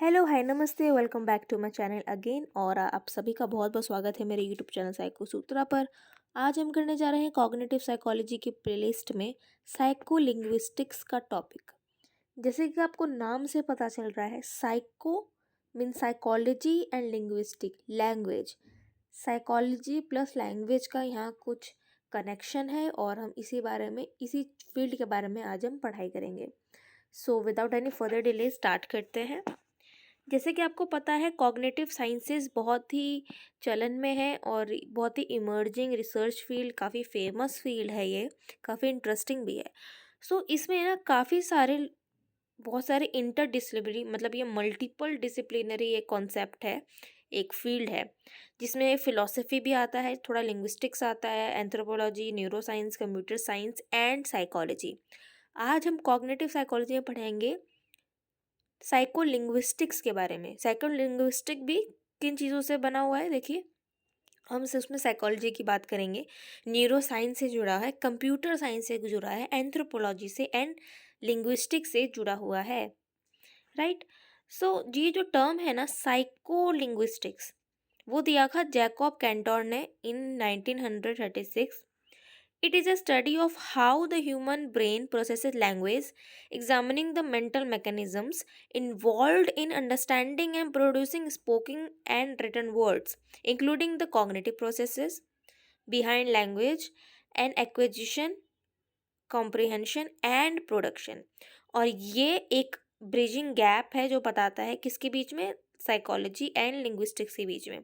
Hello, hi, नमस्ते, welcome back to my channel again. और आप सभी का बहुत बहुत स्वागत है मेरे यूट्यूब चैनल साइको सूत्रा पर। आज हम करने जा रहे हैं कॉग्निटिव साइकोलॉजी की प्लेलिस्ट में साइको लिंग्विस्टिक्स का टॉपिक। जैसे कि आपको नाम से पता चल रहा है, psycho mean psychology and linguistic language. Psychology plus language का यहाँ कुछ कनेक्शन है और हम इसी फील्ड के बारे में आज हम पढ़ाई करेंगे। So without any further delay start करते हैं। जैसे कि आपको पता है, कॉग्निटिव साइंसेस बहुत ही चलन में है और बहुत ही इमर्जिंग रिसर्च फील्ड, काफ़ी फेमस फील्ड है ये, काफ़ी इंटरेस्टिंग भी है। सो इसमें ना बहुत सारे इंटर डिसिप्लिनरी, मतलब ये मल्टीपल डिसिप्लिनरी एक कॉन्सेप्ट है, एक फील्ड है जिसमें फिलॉसफी भी आता है, थोड़ा लिंग्विस्टिक्स आता है, anthropology, neuroscience, computer science and psychology. आज हम कॉग्निटिव साइकोलॉजी में पढ़ेंगे साइको लिंग्विस्टिक्स के बारे में। साइको लिंग्विस्टिक भी किन चीज़ों से बना हुआ है, देखिए, हम सिर्फ उसमें साइकोलॉजी की बात करेंगे, न्यूरो साइंस से जुड़ा है, कंप्यूटर साइंस से जुड़ा है, एंथ्रोपोलॉजी से एंड लिंग्विस्टिक से जुड़ा हुआ है, राइट। सो ये जो टर्म है ना, साइको लिंग्विस्टिक्स, वो दिया था जैकब कैंटोर ने इन 1936। It is a study of how the human brain processes language, examining the mental mechanisms involved in understanding and producing spoken and written words, including the cognitive processes behind language and acquisition, comprehension and production। और ये एक bridging gap है जो बताता है किसके बीच में, psychology and linguistics के बीच में।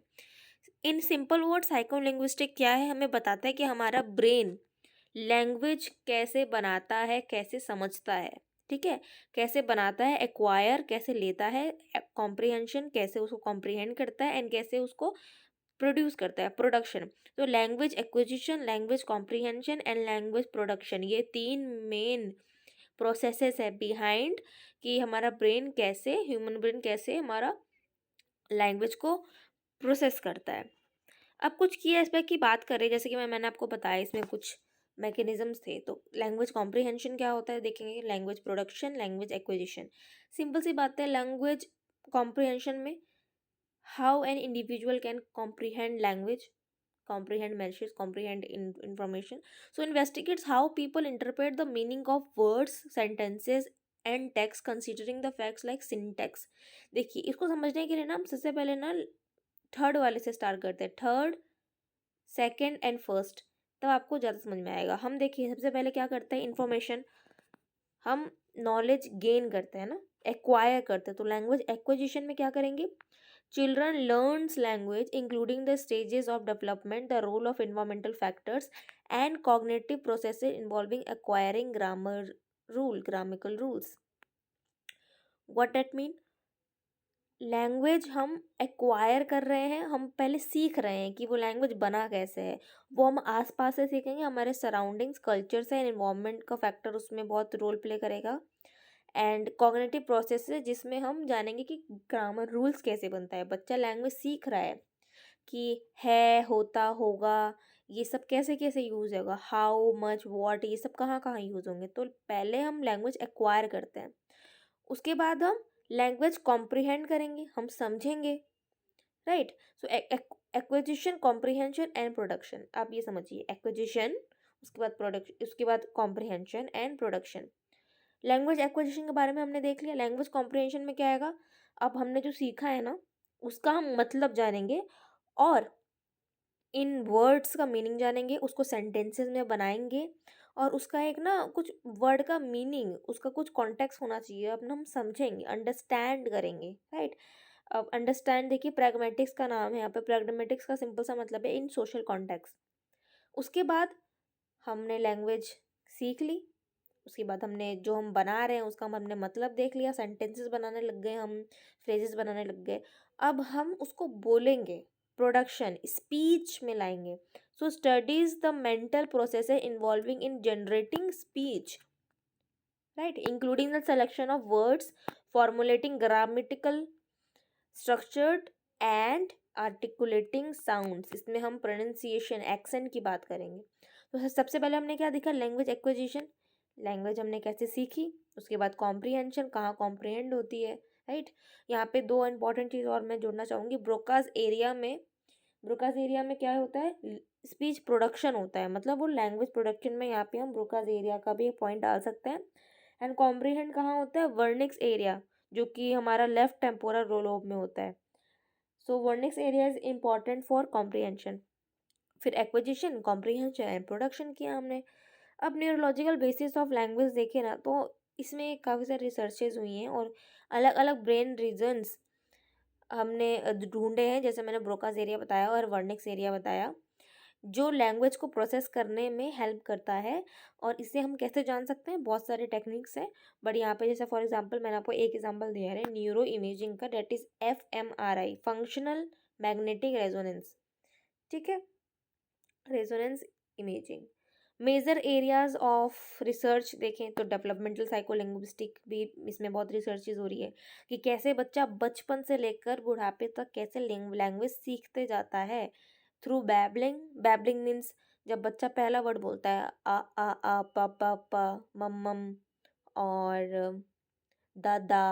In simple word, psycho linguistic क्या है, हमें बताता है कि हमारा ब्रेन लैंग्वेज कैसे बनाता है, कैसे समझता है, ठीक है, कैसे बनाता है, एक्वायर कैसे लेता है, कॉम्प्रिहेंशन कैसे उसको कॉम्प्रिहेंड करता है एंड कैसे उसको प्रोड्यूस करता है, प्रोडक्शन। तो language acquisition, language comprehension and language production, ये तीन मेन प्रोसेसेस है बिहाइंड कि हमारा ब्रेन कैसे, ह्यूमन ब्रेन कैसे हमारा लैंग्वेज को प्रोसेस करता है। अब कुछ की एस्पेक्ट की बात करें, जैसे कि मैंने आपको बताया, इसमें कुछ मैकेनिज्म्स थे। तो लैंग्वेज कॉम्प्रिहेंशन क्या होता है देखेंगे, language production, language acquisition. Simple सी बात है, लैंग्वेज कॉम्प्रिहेंशन में how an individual can comprehend language, comprehend messages, comprehend information. So investigates how people interpret the meaning of words, sentences and text considering the facts like syntax। देखिए, इसको समझने के लिए ना हम सबसे पहले ना थर्ड वाले से स्टार्ट करते हैं, थर्ड, सेकेंड एंड फर्स्ट, तब आपको ज़्यादा समझ में आएगा। हम देखिए, सबसे पहले क्या करते हैं, इन्फॉर्मेशन, हम नॉलेज गेन करते हैं ना, एक्वायर करते हैं। तो लैंग्वेज एक्विजिशन में क्या करेंगे, children learns language including the stages of development, the role of environmental factors and cognitive processes involving acquiring grammatical rules. What that mean, language हम एक्वायर कर रहे हैं, हम पहले सीख रहे हैं कि वो लैंग्वेज बना कैसे है। वो हम आसपास से सीखेंगे, हमारे सराउंडिंग्स, कल्चर से, एनवायरनमेंट का फैक्टर उसमें बहुत रोल प्ले करेगा। एंड कॉग्निटिव प्रोसेस है जिसमें हम जानेंगे कि ग्रामर रूल्स कैसे बनता है। बच्चा लैंग्वेज सीख रहा है कि है, होता, होगा, ये सब कैसे कैसे यूज़ होगा, हाउ मच, व्हाट, ये सब कहाँ कहाँ यूज़ होंगे। तो पहले हम लैंग्वेज एक्वायर करते हैं, उसके बाद हम लैंग्वेज कॉम्प्रिहेंड करेंगे, हम समझेंगे, right. So acquisition, comprehension and production, आप ये समझिए, एक्विजिशन, उसके बाद प्रोडक्शन, उसके बाद comprehension and production. Language acquisition के बारे में हमने देख लिया। लैंग्वेज कॉम्प्रिहेंशन में क्या आएगा, अब हमने जो सीखा है ना, उसका हम मतलब जानेंगे और इन वर्ड्स का मीनिंग जानेंगे, उसको सेंटेंसेस में बनाएंगे और उसका एक ना कुछ वर्ड का मीनिंग, उसका कुछ कॉन्टेक्स्ट होना चाहिए, अपना हम समझेंगे, अंडरस्टैंड करेंगे, राइट। अब अंडरस्टैंड देखिए, प्रैग्मेटिक्स का नाम है यहाँ पे। प्रैग्मेटिक्स का सिंपल सा मतलब है इन सोशल कॉन्टेक्स्ट। उसके बाद हमने लैंग्वेज सीख ली, उसके बाद हमने जो हम बना रहे हैं उसका हमने मतलब देख लिया, सेंटेंसेस बनाने लग गए हम, फ्रेजेस बनाने लग गए। अब हम उसको बोलेंगे, प्रोडक्शन, स्पीच में लाएंगे। So studies the mental process involving in generating speech, right, including the selection of words, formulating grammatical structured and articulating sounds. इसमें हम प्रोनाउंसिएशन, एक्सेंट की बात करेंगे। तो सबसे पहले हमने क्या देखा, लैंग्वेज एक्विजिशन, लैंग्वेज हमने कैसे सीखी। उसके बाद कॉम्प्रिहेंशन, कहाँ कॉम्प्रिहेंड होती है, राइट। यहाँ पे दो इंपॉर्टेंट चीज़ और मैं जोड़ना चाहूँगी। ब्रोकाज एरिया में क्या होता है, स्पीच प्रोडक्शन होता है, मतलब वो लैंग्वेज प्रोडक्शन में यहाँ पे हम ब्रोकाज एरिया का भी एक पॉइंट डाल सकते हैं। एंड कॉम्प्रीहेंड कहाँ होता है, वर्निक्स एरिया, जो कि हमारा लेफ्ट टेम्पोरल लोब में होता है। So Wernicke's area is important for comprehension. फिर एक्विजिशन, कॉम्प्रीहेंशन एंड प्रोडक्शन किया हमने। अब न्यूरोलॉजिकल बेसिस ऑफ लैंग्वेज देखे ना, तो इसमें काफ़ी सारी रिसर्चेज हुई हैं और अलग अलग ब्रेन रीजन्स हमने ढूंढे हैं, जैसे मैंने ब्रोकाज एरिया बताया और वर्निक्स एरिया बताया, जो लैंग्वेज को प्रोसेस करने में हेल्प करता है। और इसे हम कैसे जान सकते हैं, बहुत सारे टेक्निक्स हैं, बट यहाँ पे जैसे फॉर एग्जांपल मैंने आपको एक एग्जांपल दिया है न्यूरो इमेजिंग का, that is FMRI, functional magnetic resonance. ठीक है, resonance imaging. Major areas of research देखें तो डेवलपमेंटल साइकोलिंग्विस्टिक भी, इसमें बहुत रिसर्चेज हो रही है कि कैसे बच्चा बचपन से लेकर बुढ़ापे तक कैसे लैंग्वेज सीखते जाता है थ्रू बैबलिंग। बैबलिंग मीन्स जब बच्चा पहला वर्ड बोलता है, आ पा मम और दादा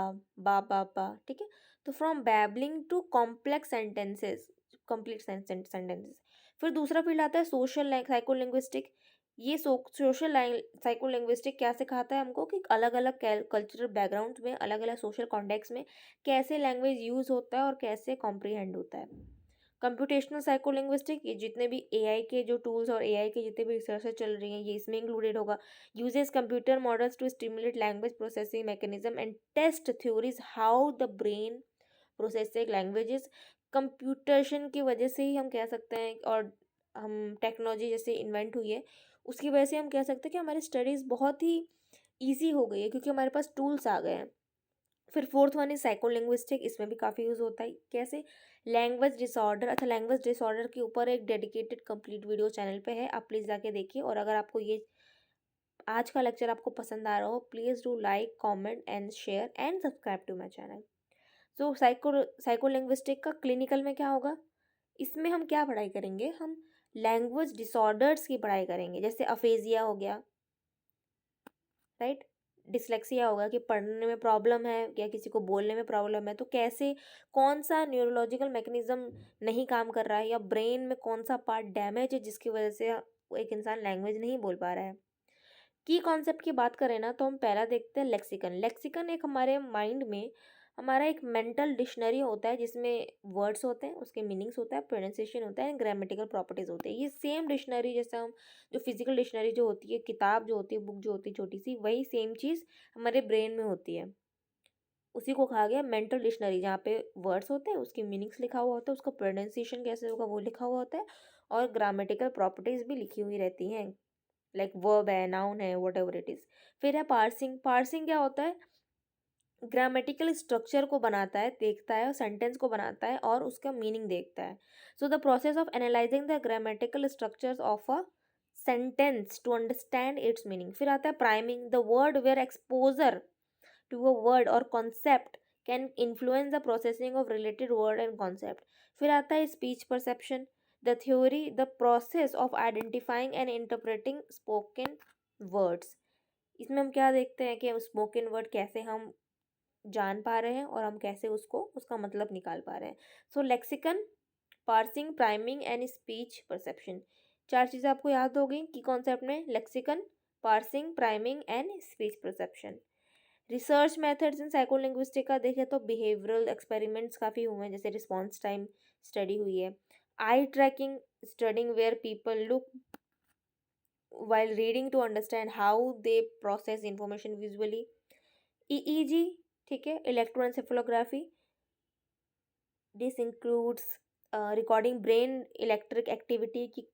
बा पा, ठीक है। तो from babbling to complex sentences, complete sentences. फिर दूसरा फील्ड आता है सोशल साइकोलिंग्विस्टिक। ये सोशल साइकोलिंग्विस्टिक क्या सिखाता है हमको कि अलग अलग कल्चरल बैकग्राउंड में, अलग अलग सोशल कॉन्टेक्स्ट में कैसे लैंग्वेज यूज होता है और कैसे कॉम्प्रीहेंड होता है। कंप्यूटेशनल साइकोलिंग्विस्टिक, ये जितने भी एआई के जो टूल्स और एआई के जितने भी रिसर्च चल रही हैं ये इसमें इंक्लूडेड होगा। Uses computer models to stimulate language processing mechanism and test theories how the brain processing languages. Computation की वजह से ही हम कह सकते हैं, और हम टेक्नोलॉजी जैसे इन्वेंट हुई है उसकी वजह से हम कह सकते हैं कि हमारी स्टडीज़ बहुत ही ईजी हो गई है, क्योंकि हमारे पास टूल्स आ गए हैं। फिर फोर्थ वन इज साइकोलिंग्विस्टिक, इसमें भी काफ़ी यूज़ होता है। कैसे, लैंग्वेज डिसऑर्डर। अच्छा, लैंग्वेज डिसऑर्डर के ऊपर एक डेडिकेटेड कंप्लीट वीडियो चैनल पे है, आप प्लीज़ जाके देखिए। और अगर आपको ये आज का लेक्चर आपको पसंद आ रहा हो, please do like comment and share and subscribe to my channel. So psycholinguistic का क्लिनिकल में क्या होगा, इसमें हम क्या पढ़ाई करेंगे, हम लैंग्वेज डिसऑर्डर्स की पढ़ाई करेंगे, जैसे अफेजिया हो गया, राइट, डिसलेक्सिया होगा कि पढ़ने में प्रॉब्लम है या किसी को बोलने में प्रॉब्लम है, तो कैसे, कौन सा न्यूरोलॉजिकल मैकेनिज्म नहीं काम कर रहा है या ब्रेन में कौन सा पार्ट डैमेज है जिसकी वजह से एक इंसान लैंग्वेज नहीं बोल पा रहा है। की कॉन्सेप्ट की बात करें ना, तो हम पहला देखते हैं लेक्सिकन। लेक्सिकन एक हमारे माइंड में हमारा एक मेंटल डिक्शनरी होता है, जिसमें वर्ड्स होते हैं, उसके मीनिंग्स होता है, प्रोनाउंसिएशन होता है, ग्रामेटिकल प्रॉपर्टीज होते हैं। ये सेम डिक्शनरी जैसे हम जो फिजिकल डिक्शनरी जो होती है, किताब जो होती है, बुक जो होती है छोटी सी, वही सेम चीज़ हमारे ब्रेन में होती है। उसी को कहा गया मेंटल डिक्शनरी, जहाँ पे वर्ड्स होते हैं, उसके मीनिंग्स लिखा हुआ होता है, उसका प्रोनाउंसिएशन कैसे होगा वो लिखा हुआ होता है, और ग्रामेटिकल प्रॉपर्टीज भी लिखी हुई रहती हैं, लाइक वर्ब है, नाउन है, वट एवर इट इज़। फिर है पार्सिंग। पार्सिंग क्या होता है, ग्रामेटिकल स्ट्रक्चर को बनाता है, देखता है, सेंटेंस को बनाता है और उसका मीनिंग देखता है। So the process of analysing the grammatical structures of a sentence to understand its meaning. फिर आता है priming, the word where exposure to a word or concept can influence the processing of related word and concept. फिर आता है speech perception, the theory, the process of identifying and interpreting spoken words. इसमें हम क्या देखते हैं कि spoken word कैसे हम जान पा रहे हैं और हम कैसे उसको उसका मतलब निकाल पा रहे हैं। So lexicon, parsing, priming and speech perception, चार चीज़ें आपको याद हो गई की कॉन्सेप्ट में, lexicon, parsing, priming and speech perception. Research methods in psycholinguistic का देखें तो बिहेवियरल एक्सपेरिमेंट्स काफ़ी हुए हैं, जैसे रिस्पॉन्स टाइम स्टडी हुई है, eye tracking studying where people look while reading to understand how they process information visually, EEG, ठीक है, electroencephalography, this includes recording brain electric activity की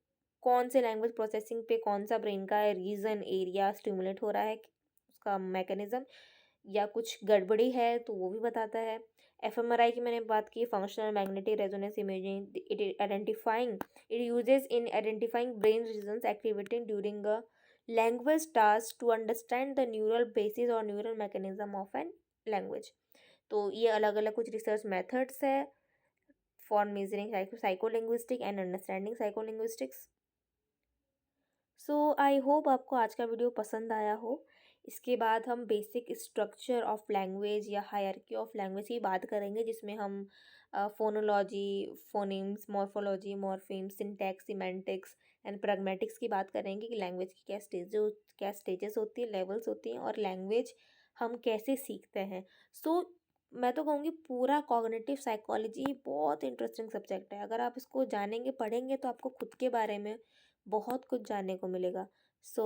कौन से लैंग्वेज प्रोसेसिंग पे कौन सा ब्रेन का रीजन एरिया स्टिमुलेट हो रहा है, उसका मैकेनिज्म, या कुछ गड़बड़ी है तो वो भी बताता है। एफएमआरआई की मैंने बात की, functional magnetic resonance imaging, it uses in identifying brain regions activating during a language task to understand the neural basis और neural mechanism of an language. तो ये अलग अलग कुछ रिसर्च मेथड्स है for measuring psycholinguistic and understanding psycholinguistics. So I hope आपको आज का वीडियो पसंद आया हो। इसके बाद हम बेसिक स्ट्रक्चर ऑफ लैंग्वेज या हायरार्की ऑफ लैंग्वेज की बात करेंगे, जिसमें हम phonology, phonemes, morphology, morphemes, syntax, semantics and pragmatics की बात करेंगे कि लैंग्वेज की क्या स्टेजेस होती है, लेवल्स होती हैं, और लैंग्वेज हम कैसे सीखते हैं। सो मैं तो कहूँगी पूरा कॉग्निटिव साइकोलॉजी बहुत इंटरेस्टिंग सब्जेक्ट है। अगर आप इसको जानेंगे, पढ़ेंगे, तो आपको खुद के बारे में बहुत कुछ जानने को मिलेगा। So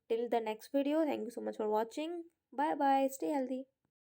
till the next video, thank you so much for watching. Bye bye, stay healthy.